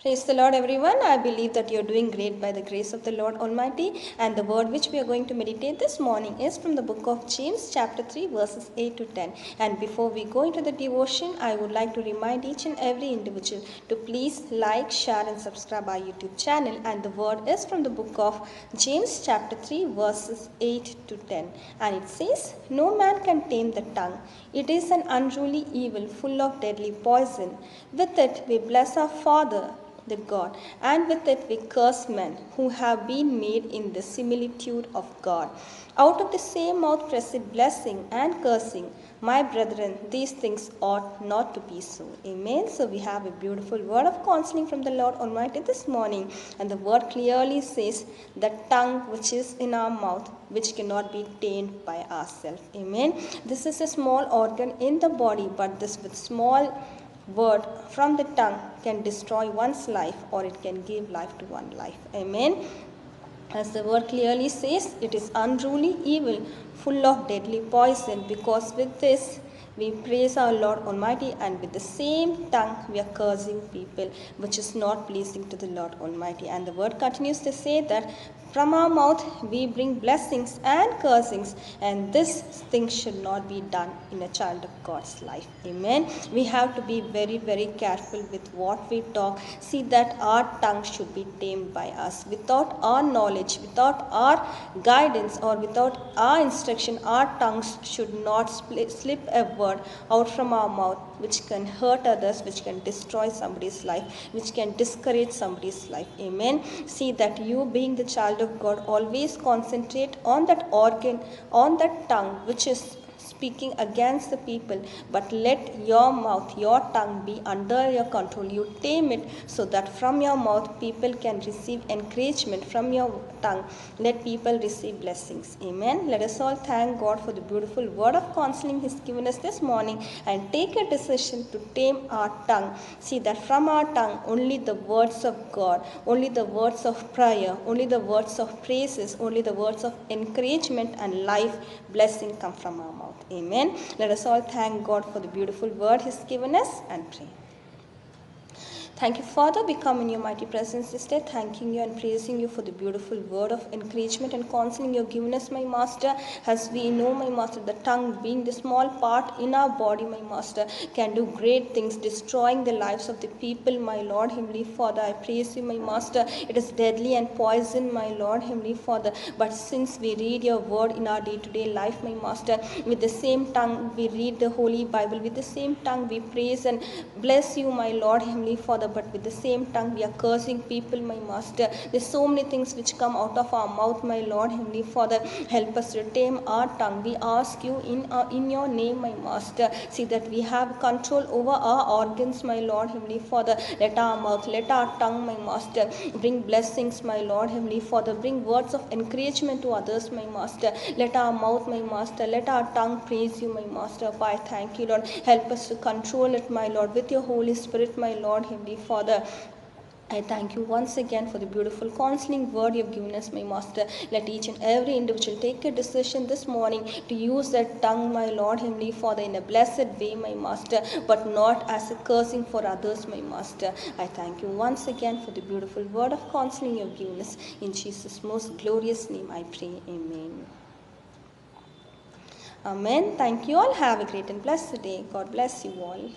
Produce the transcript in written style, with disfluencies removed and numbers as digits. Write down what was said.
Praise the Lord, everyone. I believe that you're doing great by the grace of the Lord Almighty. And the word which we are going to meditate this morning is from the book of James, chapter 3, verses 8 to 10. And before we go into the devotion, I would like to remind each and every individual to please like, share, and subscribe our YouTube channel. And the word is from the book of James, chapter 3, verses 8 to 10. And it says, "No man can tame the tongue. It is an unruly evil, full of deadly poison. With it we bless our Father, the God, and with it we curse men who have been made in the similitude of God. Out of the same mouth proceed blessing and cursing. My brethren, these things ought not to be so." Amen. So we have a beautiful word of counseling from the Lord Almighty this morning, and the word clearly says the tongue which is in our mouth, which cannot be tamed by ourselves. Amen. This is a small organ in the body, but this with small word from the tongue can destroy one's life, or it can give life to one life. Amen. As the word clearly says, it is unruly evil, full of deadly poison, because with this we praise our Lord Almighty, and with the same tongue we are cursing people, which is not pleasing to the Lord Almighty. And the word continues to say that from our mouth we bring blessings and cursings, and this thing should not be done in a child of God's life. Amen. We have to be very, very careful with what we talk. See that our tongue should be tamed by us. Without our knowledge, without our guidance, or without our instruction, our tongues should not slip a word out from our mouth which can hurt others, which can destroy somebody's life, which can discourage somebody's life. Amen. See that you, being the child of God, always concentrate on that organ, on that tongue which is speaking against the people, but let your mouth, your tongue be under your control. You tame it so that from your mouth people can receive encouragement. From your tongue let people receive blessings. Amen. Let us all thank God for the beautiful word of counseling He's given us this morning, and take a decision to tame our tongue. See that from our tongue only the words of God, only the words of prayer, only the words of praises, only the words of encouragement and life blessing come from our mouth. Amen. Let us all thank God for the beautiful word He's given us and pray. Thank you, Father. We come in your mighty presence this day, thanking you and praising you for the beautiful word of encouragement and counseling you've given us, my Master. As we know, my Master, the tongue, being the small part in our body, my Master, can do great things, destroying the lives of the people, my Lord, Heavenly Father. I praise you, my Master. It is deadly and poison, my Lord, Heavenly Father. But since we read your word in our day-to-day life, my Master, with the same tongue we read the Holy Bible, with the same tongue we praise and bless you, my Lord, Heavenly Father. But with the same tongue we are cursing people, my Master. There's so many things which come out of our mouth, my Lord, Heavenly Father. Help us to tame our tongue. We ask you in your name, my Master. See that we have control over our organs, my Lord, Heavenly Father. Let our mouth, let our tongue, my Master, bring blessings, my Lord, Heavenly Father. Bring words of encouragement to others, my Master. Let our mouth, my Master, let our tongue praise you, my Master. I thank you, Lord. Help us to control it, my Lord, with your Holy Spirit, my Lord, Heavenly Father. I thank you once again for the beautiful counseling word you have given us, my Master. Let each and every individual take a decision this morning to use their tongue, my Lord, Heavenly Father, in a blessed way, my Master, but not as a cursing for others, my Master. I thank you once again for the beautiful word of counseling you have given us. In Jesus' most glorious name I pray. Amen. Amen. Thank you all. Have a great and blessed day. God bless you all.